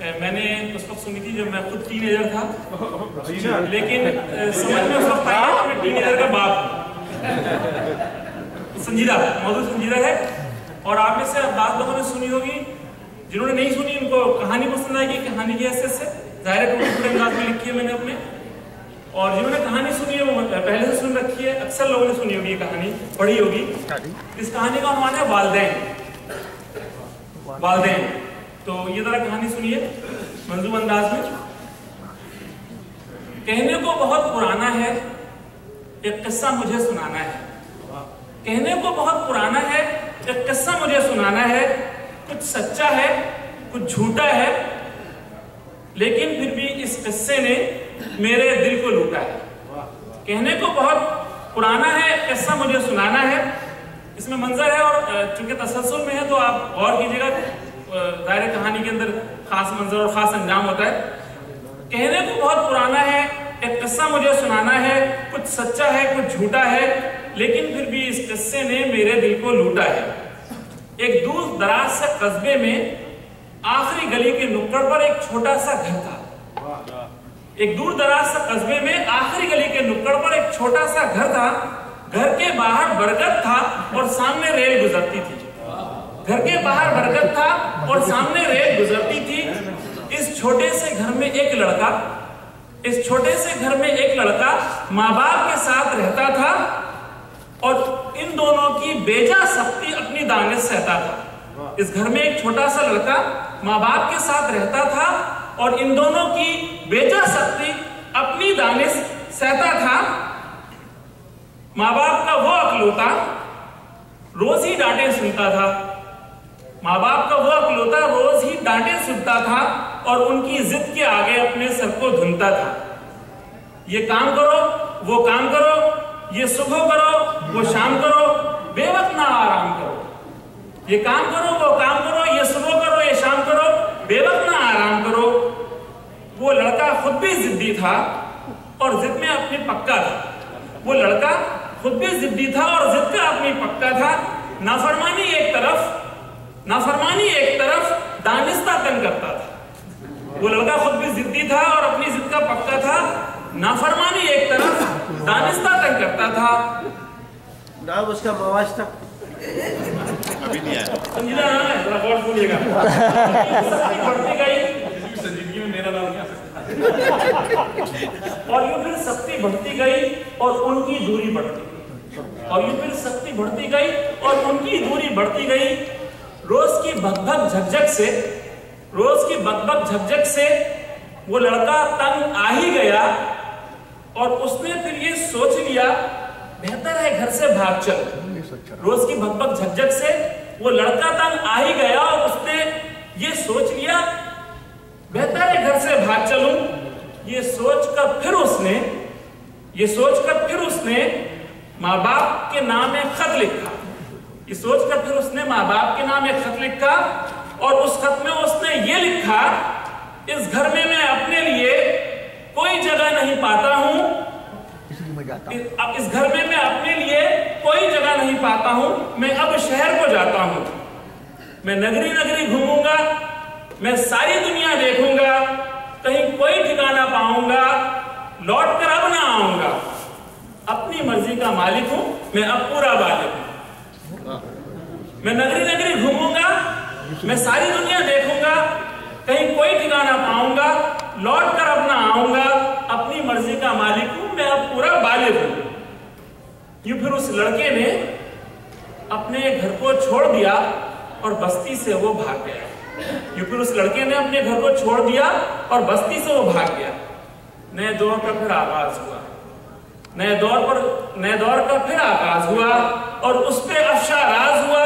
मैंने उस वक्त सुनी थी जब मैं खुद टीनेजर था, लेकिन समझ में उस वक्त आया कि मैं टीनेजर का बाप हूँ। संजीदा, मौजूद संजीदा है। और आप में से बात लोगों ने सुनी होगी, जिन्होंने नहीं सुनी उनको कहानी पसंद आएगी। कहानी की हैसियत से जाहिर है टुकड़े अंदाज में लिखी है मैंने अपने, और जिन्होंने कहानी सुनी है वो पहले से सुन रखी है। अक्सर लोगों ने सुनी होगी ये कहानी, पढ़ी होगी। इस कहानी का अनुमान है वालदैन। वालदैन, तो ये जरा कहानी सुनिए मंजूम अंदाज में। कहने को बहुत पुराना है, एक किस्सा मुझे सुनाना है। कहने को बहुत पुराना है, एक किस्सा मुझे सुनाना है। कुछ सच्चा है, कुछ झूठा है, लेकिन फिर भी इस किस्से ने मेरे दिल को लूटा है। कहने को बहुत पुराना है, किस्सा मुझे सुनाना है। इसमें मंजर है, और चूंकि तसलसल में है तो आप गौर कीजिएगा। दायरे कहानी के अंदर खास मंजर और खास अंजाम होता है। कहने को बहुत पुराना है, एक किस्सा मुझे सुनाना है। कुछ सच्चा है, कुछ झूठा है, लेकिन फिर भी इस किस्से ने मेरे दिल को लूटा है। एक दूर दराज से कस्बे में आखिरी गली के नुक्कड़ पर एक छोटा सा घर था। एक दूर दराज से कस्बे में आखिरी गली के नुक्कड़ पर एक छोटा सा घर था। घर के बाहर बरगद था और सामने रेल गुजरती थी। घर के बाहर बरगद था और सामने रेल गुजरती थी। इस छोटे से घर में एक लड़का माँ बाप के साथ रहता था, और इन दोनों की बेजा सख्ती अपनी दानिश सहता था। इस घर में एक छोटा सा लड़का माँ बाप के साथ रहता था, और इन दोनों की बेजा सख्ती अपनी दानिश सहता था। माँ बाप का वो अकलौता रोज ही डांटे सुनता था। माँ बाप का वो अकलौता रोज ही डांटे सुनता था, और उनकी जिद के आगे अपने सर को धुनता था। ये काम करो, वो काम करो, ये सुबह करो, वो शाम करो, बेवक्त ना आराम करो। ये काम करो, वो काम करो, ये सुबह करो, ये शाम करो, बेवक्त ना आराम करो। वो लड़का खुद भी जिद्दी था और जिद में अपनी पक्का था। वो लड़का खुद भी जिद्दी था और जिद का अपनी पक्का था। नाफरमानी एक तरफ दानिस्ता तंग करता था। वो लड़का खुद भी जिद्दी था और अपनी जिद का पक्का था। नाफरमानी एक तरफ दानिस्ता तंग करता था। नाम उसका मवाज था, अभी नहीं आया। संजीदा नाम है, जरा गौर सुनिएगा। बढ़ती गई, जिंदगी में मेरा नाम क्या सकता। और यूं फिर सख्ती बढ़ती गई और उनकी दूरी बढ़ती गई। और यूं फिर सख्ती बढ़ती गई और उनकी दूरी बढ़ती गई। रोज की भगभग झकझक से वो लड़का तंग आ ही गया, और उसने फिर ये सोच लिया बेहतर है घर से भाग चल। रोज की भगभग झकझक से वो लड़का तंग आ ही गया, और उसने ये सोच लिया बेहतर है घर से भाग चलूं। ये सोचकर फिर उसने माँ बाप के नाम एक खत लिखा। और उस खत में उसने ये लिखा, इस घर में मैं अपने लिए कोई जगह नहीं पाता हूं। अब इस घर में मैं अपने लिए कोई जगह नहीं पाता हूं। मैं अब शहर को जाता हूं। मैं नगरी नगरी घूमूंगा, मैं सारी दुनिया देखूंगा, कहीं कोई ठिकाना पाऊंगा, लौट कर अब ना आऊंगा। अपनी मर्जी का मालिक हूं, मैं अब पूरा बालिक हूं। मैं नगरी नगरी घूमूंगा, मैं सारी दुनिया देखूंगा, कहीं कोई ठिकाना पाऊंगा, लौट कर अब ना आऊंगा। अपनी मर्जी का मालिक हूं, मैं अब पूरा बालिग हूं। यूं फिर उस लड़के ने अपने घर को छोड़ दिया और बस्ती से वो भाग गया। नए दौर का फिर आगाज हुआ, और उस पे अफशा राज हुआ।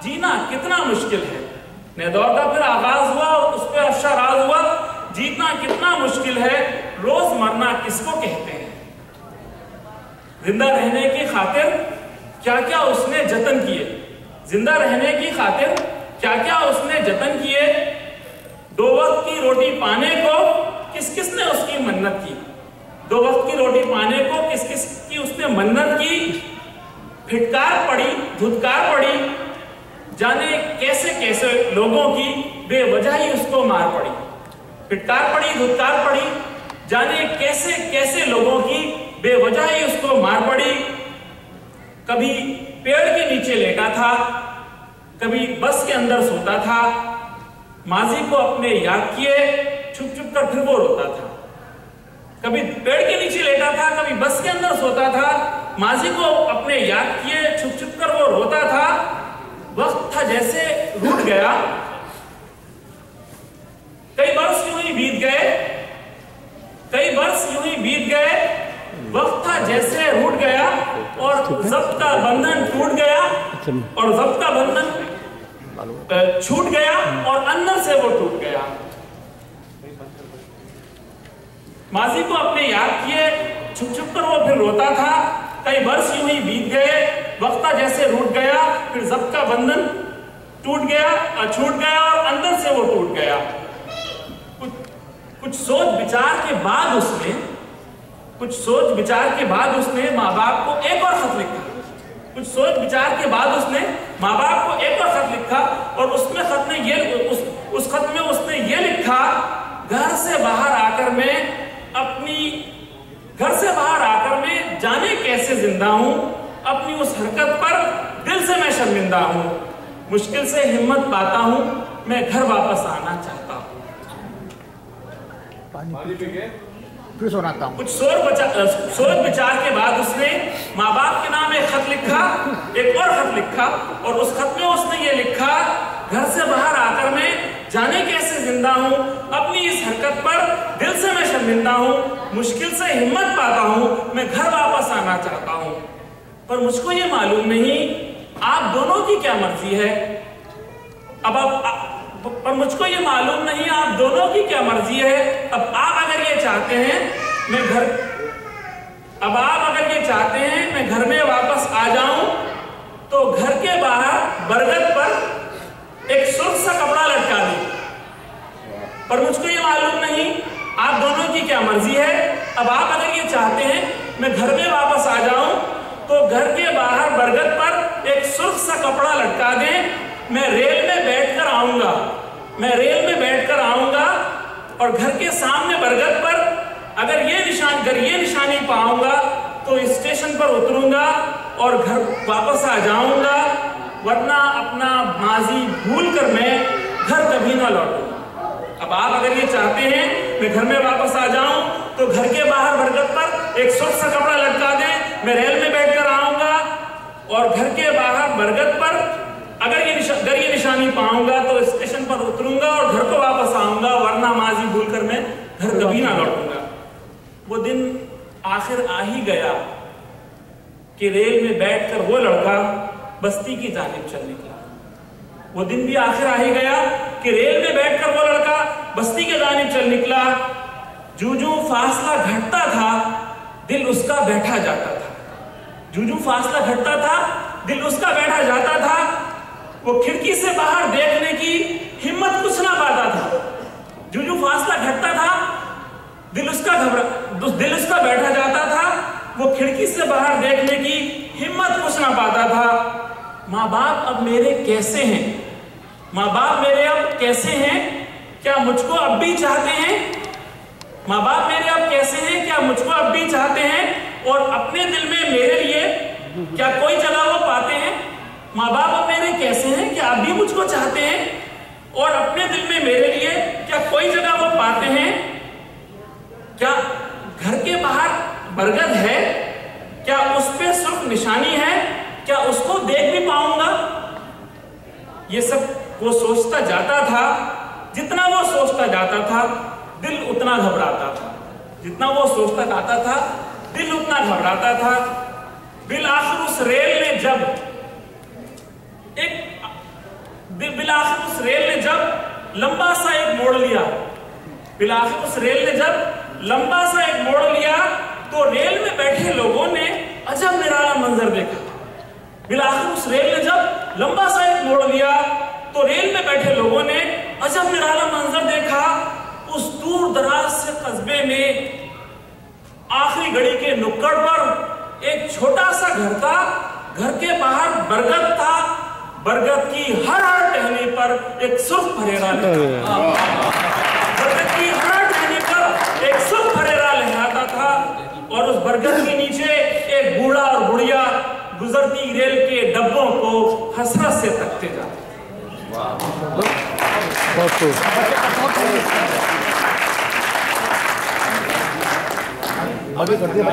जीना कितना मुश्किल है। नए दौर का फिर आगाज हुआ और उस पे अफशा राज हुआ। जीतना कितना मुश्किल है, रोज मरना किसको कहते हैं। जिंदा रहने की खातिर क्या क्या उसने जतन किए। दो वक्त की रोटी पाने को किस किस ने उसकी मन्नत की। उसने मन्नत की। फिटकार पड़ी, धुतकार पड़ी, जाने कैसे कैसे लोगों की बेवजह ही उसको मार पड़ी। फिटकार पड़ी, धुतकार पड़ी, जाने कैसे कैसे लोगों की बेवजह ही उसको मार पड़ी। कभी पेड़ के नीचे लेटा था, कभी बस के अंदर सोता था, माजी को अपने याद किए छुप छुप कर फिर वो रोता था। कभी पेड़ के नीचे लेटा था, कभी बस के अंदर सोता था, माजी को अपने याद किए छुप छुप कर वो रोता था। वक्त था जैसे रूठ गया, कई वर्ष यूं ही बीत गए, कई वर्ष यूं ही बीत गए। वक्त था जैसे रूठ गया और ज़ब्त का बंधन टूट गया, और ज़ब्त का बंधन छूट गया और अंदर से वो टूट गया। माजी को अपने याद किए छुप छुप कर वो फिर रोता था। कई वर्ष यूं ही बीत गए, वक्त था जैसे रूठ गया, फिर ज़ब्त का बंधन टूट गया, छूट गया और अंदर से वो टूट गया। कुछ सोच विचार के बाद उसने माँ बाप को एक और खत लिखा। कुछ सोच विचार के बाद उसने माँ बाप को एक और खत लिखा, और उसमें खत में उस खत में उसने ये लिखा, घर से बाहर आकर मैं जाने कैसे जिंदा हूं, अपनी उस हरकत पर दिल से मैं शर्मिंदा हूं, मुश्किल से हिम्मत पाता हूं, मैं घर वापस आना चाहता हूं। फिर सुनाता हूं। कुछ सोच विचार के बाद उसने माँ बाप के नाम एक खत लिखा, एक और खत लिखा, और उस खत में उसने ये लिखा, घर से बाहर आकर मैं जाने कैसे जिंदा हूं, अपनी इस हरकत पर दिल से मैं शर्मिंदा हूं, मुश्किल से हिम्मत पाता हूं, मैं घर वापस आना चाहता हूं। पर मुझको ये मालूम नहीं आप दोनों की क्या मर्जी है। पर मुझको ये मालूम नहीं आप दोनों की क्या मर्जी है। अब आप अगर ये चाहते हैं मैं घर में वापस आ जाऊं, तो घर के बाहर बरगद पर एक सुर्ख सा कपड़ा लटका दे। पर मुझको ये मालूम नहीं आप दोनों की क्या मर्जी है। अब आप अगर ये चाहते हैं मैं घर में वापस आ जाऊं, तो घर के बाहर बरगद पर एक सुर्ख सा कपड़ा लटका दें। मैं रेल में बैठकर आऊंगा और घर के सामने बरगद पर अगर ये निशानी पाऊंगा तो स्टेशन पर उतरूंगा और घर वापस आ जाऊंगा, वरना अपना माजी भूलकर मैं घर कभी ना लौटूंगा। अब आप अगर ये चाहते हैं मैं घर में वापस आ जाऊं, तो घर के बाहर बरगद पर एक सुर्ख सा कपड़ा लटका दें। मैं रेल में बैठकर आऊंगा और घर के बाहर बरगद पर अगर ये निशानी पाऊंगा तो स्टेशन पर उतरूंगा और घर को वापस आऊंगा, वरना माजी भूलकर मैं घर कभी ना लौटूंगा। वो दिन आखिर आ ही गया कि रेल में बैठकर वो लड़का बस्ती की जानिब चल निकला। वो दिन भी आखिर आ ही गया कि रेल में बैठकर वो लड़का बस्ती के जानिब चल निकला। जूं-जूं फासला घटता था, दिल उसका बैठा जाता था। जूं-जूं फासला घटता था, दिल उसका बैठा जाता था। वो खिड़की से बाहर देखने की हिम्मत कुछ ना पाता था। जूं-जूं फासला घटता था, दिल उसका बैठा जाता था। वो खिड़की से बाहर देखने की हिम्मत कुछ ना पाता था। माँ बाप अब मेरे कैसे हैं? माँ बाप मेरे अब कैसे हैं? क्या मुझको अब भी चाहते हैं? माँ बाप मेरे अब कैसे हैं? क्या मुझको अब भी चाहते हैं? और अपने दिल में मेरे लिए क्या कोई जगह वो पाते हैं? माँ बाप अब मेरे कैसे हैं? क्या अब भी मुझको चाहते हैं? और अपने दिल में मेरे लिए क्या कोई जगह वो पाते हैं? क्या घर के बाहर बरगद है? क्या उस पे सिर्फ निशानी है? क्या उसको देख भी पाऊंगा? ये सब वो सोचता जाता था। जितना वो सोचता जाता था, दिल उतना घबराता था। जितना वो सोचता जाता था, दिल उतना घबराता था। बिल आखिर उस रेल ने जब लंबा सा एक मोड़ लिया, तो रेल में बैठे लोगों ने अजब निराला मंजर देखा। बिलाखिर उस रेल ने जब लंबा सा एक मोड़ लिया, तो रेल में बैठे लोगों ने अजब निराला मंजर देखा। उस दूर दराज से कस्बे में आखिरी घड़ी के नुक्कड़ पर एक छोटा सा घर था। घर के बाहर बरगद था। बरगद की हर टहनी पर एक सुर्ख फरेरा लिखा। बरगद की हर बरगद के नीचे एक बूढ़ा और बुढ़िया गुजरती रेल के डब्बों को हसरत से तकते जाते। आगे कर दिया।